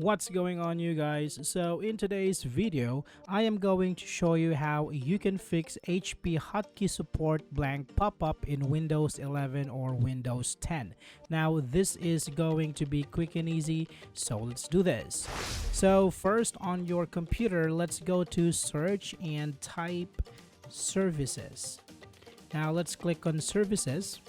What's going on, you guys? So in today's video I am going to show you how you can fix HP Hotkey Support blank pop-up in Windows 11 or Windows 10. Now this is going to be quick and easy, so let's do this. So first, on your computer, let's go to search and type services. Now let's click on services,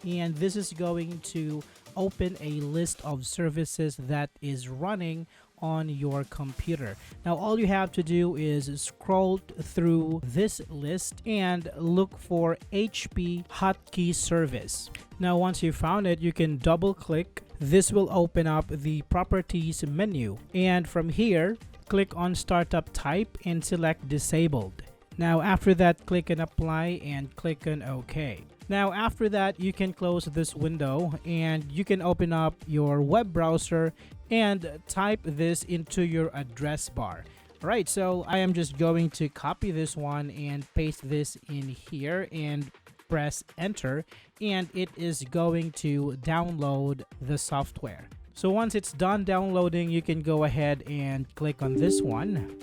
and this is going to open a list of services that is running on your computer. Now all you have to do is scroll through this list and look for HP Hotkey service. Now once you found it, you can double click. This will open up the properties menu, and from here click on startup type and select disabled. Now after that, click on apply and click on OK. Now after that, you can close this window and you can open up your web browser and type this into your address bar. Alright, so I am just going to copy this one and paste this in here and press enter, and it is going to download the software. So once it's done downloading, you can go ahead and click on this one,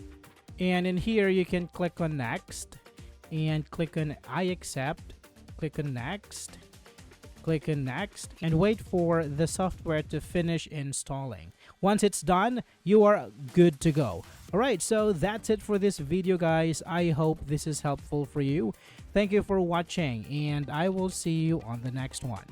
and in here you can click on next and click on I accept. Click on next, click on next, and wait for the software to finish installing. Once it's done, you are good to go. Alright, so that's it for this video, guys. I hope this is helpful for you. Thank you for watching, and I will see you on the next one.